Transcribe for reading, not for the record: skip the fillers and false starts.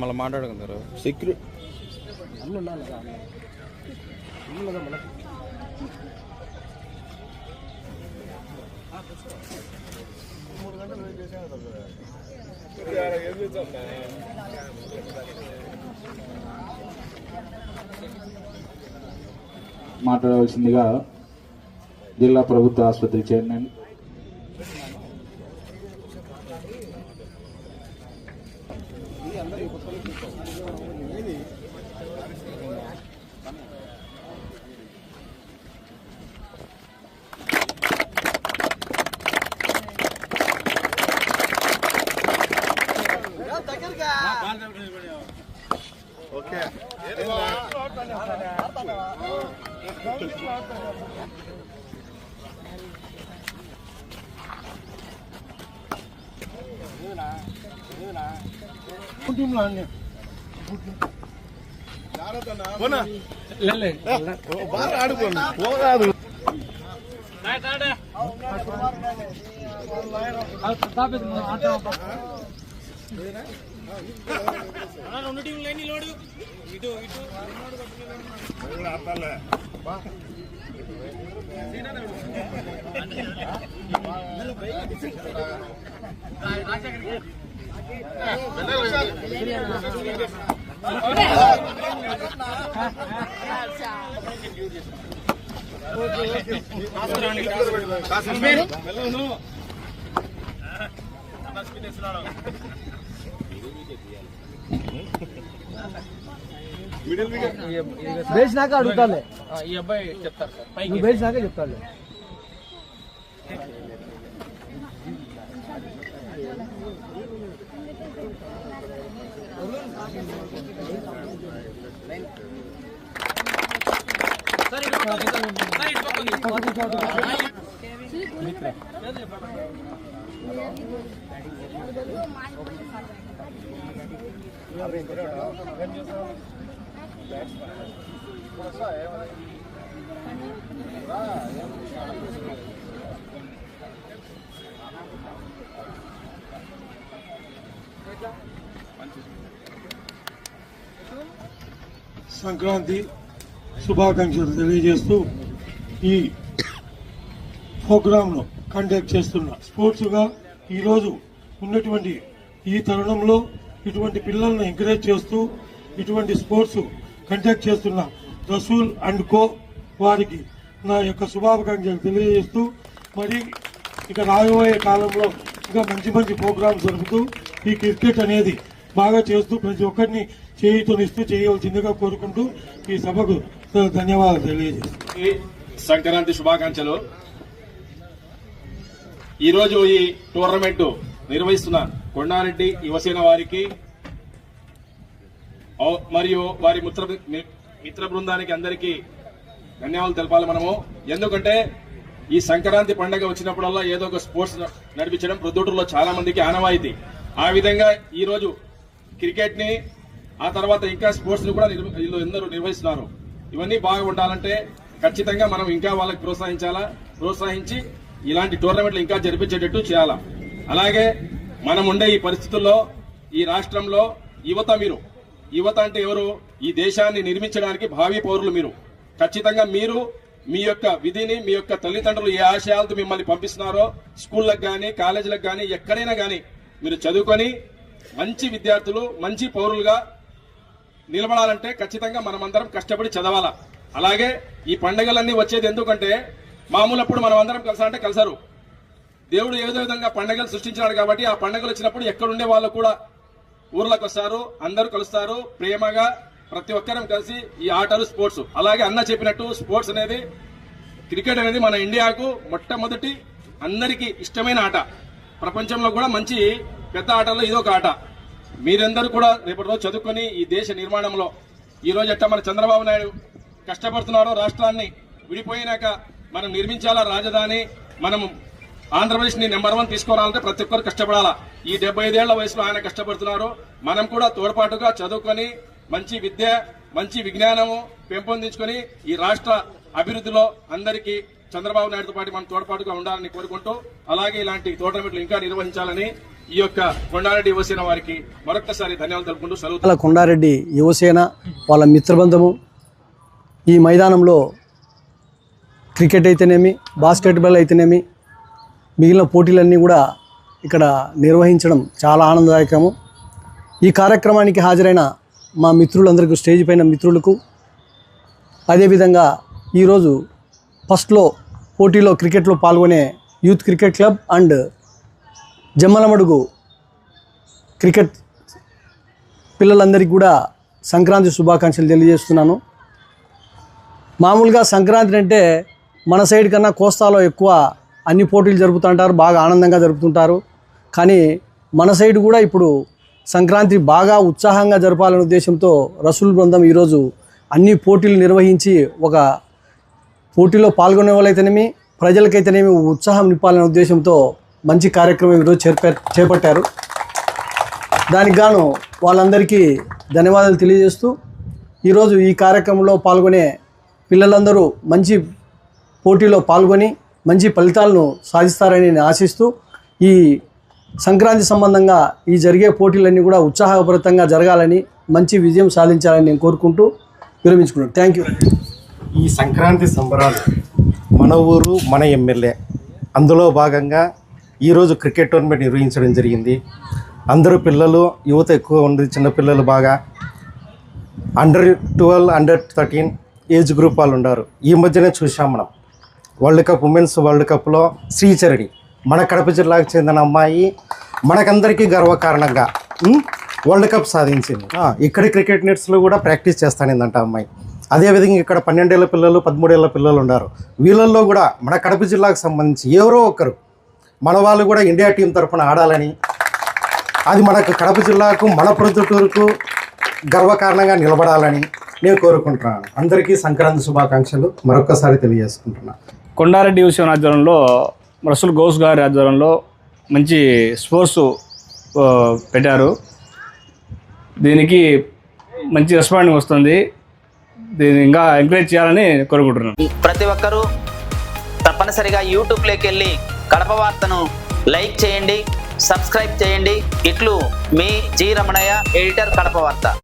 మళ్ళీ మాట్లాడుకుంటారు సెక్యూరిటీ అన్నీ ఉండాలి మనకి మాట్లాడవలసిందిగా జిల్లా ప్రభుత్వ ఆసుపత్రి చైర్మన్ వేసినాక అడుగుతాలే ఈ అబ్బాయి చెప్తారు సార్ పైకి నువ్వు వేసినాక చెప్తాలే సంక్రాంతి శుభాకాంక్షలు తెలియజేస్తూ ఈ ప్రోగ్రాంను కండక్ట్ చేస్తున్న స్పోర్ట్స్గా ఈరోజు ఉన్నటువంటి ఈ తరుణంలో ఇటువంటి పిల్లలను ఎంకరేజ్ చేస్తూ ఇటువంటి స్పోర్ట్స్ కండక్ట్ చేస్తున్న రసూల్ అండ్ కో వారికి నా యొక్క శుభాకాంక్షలు తెలియజేస్తూ మరి ఇక రాబోయే కాలంలో ఇంకా మంచి మంచి ప్రోగ్రామ్స్ జరుపుతూ ఈ క్రికెట్ అనేది బాగా చేస్తూ ప్రతి ఒక్కరిని చేయుతనిస్తూ చేయవలసిందిగా కోరుకుంటూ ఈ సభకు ధన్యవాదాలు తెలియజేస్తాను. సంక్రాంతి శుభాకాంక్షలు. ఈరోజు ఈ టోర్నమెంట్ నిర్వహిస్తున్న కొండారెడ్డి యువసేన వారికి మరియు వారి మిత్ర బృందానికి అందరికీ ధన్యవాదాలు తెలపాలి మనము. ఎందుకంటే ఈ సంక్రాంతి పండుగ వచ్చినప్పుడల్లా ఏదో ఒక స్పోర్ట్స్ నడిపించడం ప్రొద్దుటూరులో చాలా మందికి ఆనవాయితీ. ఆ విధంగా ఈ రోజు క్రికెట్ ని ఆ తర్వాత ఇంకా స్పోర్ట్స్ ని కూడా ఎందరూ నిర్వహిస్తున్నారు. ఇవన్నీ బాగా ఉండాలంటే ఖచ్చితంగా మనం ఇంకా వాళ్ళకి ప్రోత్సహించి ఇలాంటి టోర్నమెంట్లు ఇంకా జరిపించేటట్టు చేయాలా. అలాగే మనం ఉండే ఈ పరిస్థితుల్లో ఈ రాష్ట్రంలో యువత అంటే ఎవరు? ఈ దేశాన్ని నిర్మించడానికి భావి పౌరులు మీరు. ఖచ్చితంగా మీరు మీ యొక్క విధిని మీ యొక్క తల్లిదండ్రులు ఏ ఆశయాలతో మిమ్మల్ని పంపిస్తున్నారో స్కూళ్ళకు గానీ కాలేజీలకు గానీ ఎక్కడైనా గానీ మీరు చదువుకొని మంచి విద్యార్థులు మంచి పౌరులుగా నిలబడాలంటే ఖచ్చితంగా మనమందరం కష్టపడి చదవాలా. అలాగే ఈ పండుగలన్నీ వచ్చేది ఎందుకంటే మామూలప్పుడు మనం అందరం కలిసాలంటే కలిసారు. దేవుడు ఏదో విధంగా పండుగలు సృష్టించాడు కాబట్టి ఆ పండుగలు వచ్చినప్పుడు ఎక్కడుండే వాళ్ళు కూడా ఊర్లకు వస్తారు, అందరూ కలుస్తారు ప్రేమగా ప్రతి ఒక్కరం కలిసి ఈ ఆటలు స్పోర్ట్స్. అలాగే అన్న చెప్పినట్టు స్పోర్ట్స్ అనేది క్రికెట్ అనేది మన ఇండియాకు మొట్టమొదటి అందరికీ ఇష్టమైన ఆట. ప్రపంచంలో కూడా మంచి పెద్ద ఆటల్లో ఇదొక ఆట. మీరందరూ కూడా రేపటి రోజు చదువుకొని ఈ దేశ నిర్మాణంలో ఈ రోజు ఎట్లా మన చంద్రబాబు నాయుడు కష్టపడుతున్నారో రాష్ట్రాన్ని విడిపోయినాక మనం నిర్మించాలా రాజధాని, మనం ఆంధ్రప్రదేశ్ ని నెంబర్ 1 తీసుకురావాలంటే ప్రతి ఒక్కరు కష్టపడాలా. ఈ 75 ఏళ్ల వయసులో ఆయన కష్టపడుతున్నారు. మనం కూడా తోడ్పాటుగా చదువుకొని మంచి విద్య మంచి విజ్ఞానము పెంపొందించుకొని ఈ రాష్ట్ర అభివృద్ధిలో అందరికీ చంద్రబాబు నాయుడుతో పాటు మనం తోడ్పాటుగా ఉండాలని కోరుకుంటూ, అలాగే ఇలాంటి టోర్నమెంట్లు ఇంకా నిర్వహించాలని ఈ యొక్క కొండారెడ్డి యువసేన వారికి మరొకసారి ధన్యవాదాలు తెలుపుకుంటూ సెలవు. కొండారెడ్డి యువసేన వాళ్ళ మిత్రబృందము ఈ మైదానంలో క్రికెట్ అయితేనేమి, బాస్కెట్బాల్ అయితేనేమి, మిగిలిన పోటీలన్నీ కూడా ఇక్కడ నిర్వహించడం చాలా ఆనందదాయకము. ఈ కార్యక్రమానికి హాజరైన మా మిత్రులందరికీ, స్టేజ్ పైన మిత్రులకు, అదేవిధంగా ఈరోజు ఫస్ట్లో పోటీలో క్రికెట్లో పాల్గొనే youth cricket club and Jammalamadugu cricket పిల్లలందరికీ కూడా సంక్రాంతి శుభాకాంక్షలు తెలియజేస్తున్నాను. మామూలుగా సంక్రాంతి అంటే మన సైడ్ కన్నా కోస్తాలో ఎక్కువ అన్ని పోటీలు జరుపుతుంటారు, బాగా ఆనందంగా జరుపుతుంటారు. కానీ మన సైడ్ కూడా ఇప్పుడు సంక్రాంతి బాగా ఉత్సాహంగా జరపాలనే ఉద్దేశంతో రసూల్ బృందం ఈరోజు అన్ని పోటీలు నిర్వహించి ఒక పోటీలో పాల్గొనే వాళ్ళైతేనేమి, ప్రజలకైతేనేమి ఉత్సాహం నింపాలనే ఉద్దేశంతో మంచి కార్యక్రమం ఈరోజు చేపట్టారు. దానికి గాను వాళ్ళందరికీ ధన్యవాదాలు తెలియజేస్తూ, ఈరోజు ఈ కార్యక్రమంలో పాల్గొనే పిల్లలందరూ మంచి పోటీలో పాల్గొని మంచి ఫలితాలను సాధిస్తారని నేను ఆశిస్తూ, ఈ సంక్రాంతి సంబంధంగా ఈ జరిగే పోటీలన్నీ కూడా ఉత్సాహభరితంగా జరగాలని, మంచి విజయం సాధించాలని నేను కోరుకుంటూ విరమించుకున్నాను. Thank you. ఈ సంక్రాంతి సంబరాలు మన ఊరు మన ఎమ్మెల్యే, అందులో భాగంగా ఈరోజు క్రికెట్ టోర్నమెంట్ నిర్వహించడం జరిగింది. అందరూ పిల్లలు, యువత ఎక్కువ ఉంది, చిన్నపిల్లలు బాగా అండర్-12, అండర్-13 ఏజ్ గ్రూప్ వాళ్ళు ఉన్నారు. ఈ మధ్యనే చూసాం మనం వరల్డ్ కప్, ఉమెన్స్ వరల్డ్ కప్లో శ్రీచరణి, మన కడప జిల్లాకు చెందిన అమ్మాయి, మనకందరికీ గర్వకారణంగా వరల్డ్ కప్ సాధించింది. ఇక్కడ క్రికెట్ నెట్స్లో కూడా ప్రాక్టీస్ చేస్తానిందంట అమ్మాయి. అదేవిధంగా ఇక్కడ 12 ఏళ్ళ పిల్లలు, 13 ఏళ్ళ పిల్లలు ఉన్నారు. వీళ్ళల్లో కూడా మన కడప జిల్లాకు సంబంధించి ఎవరో ఒకరు మన వాళ్ళు కూడా ఇండియా టీం తరఫున ఆడాలని, అది మనకు కడప జిల్లాకు, మన ప్రొద్దుటూరుకు గర్వకారణంగా నిలబడాలని నేను కోరుకుంటున్నాను. అందరికీ సంక్రాంతి శుభాకాంక్షలు మరొకసారి తెలియజేసుకుంటున్నాను. కొండారెడ్డి యువసేన ఆధ్వర్యంలో, రసూల్ గౌస్ గారి ఆధ్వర్యంలో మంచి స్పోర్ట్స్ పెట్టారు. దీనికి మంచి రెస్పాండింగ్ వస్తుంది. దీన్ని ఇంకా ఎంకరేజ్ చేయాలని కోరుకుంటున్నాను. ప్రతి ఒక్కరూ తప్పనిసరిగా యూట్యూబ్లోకి వెళ్ళి కడప వార్తను లైక్ చేయండి, సబ్స్క్రైబ్ చేయండి. ఇట్లు మీ జి రమణయ్య, ఎడిటర్, కడప వార్త.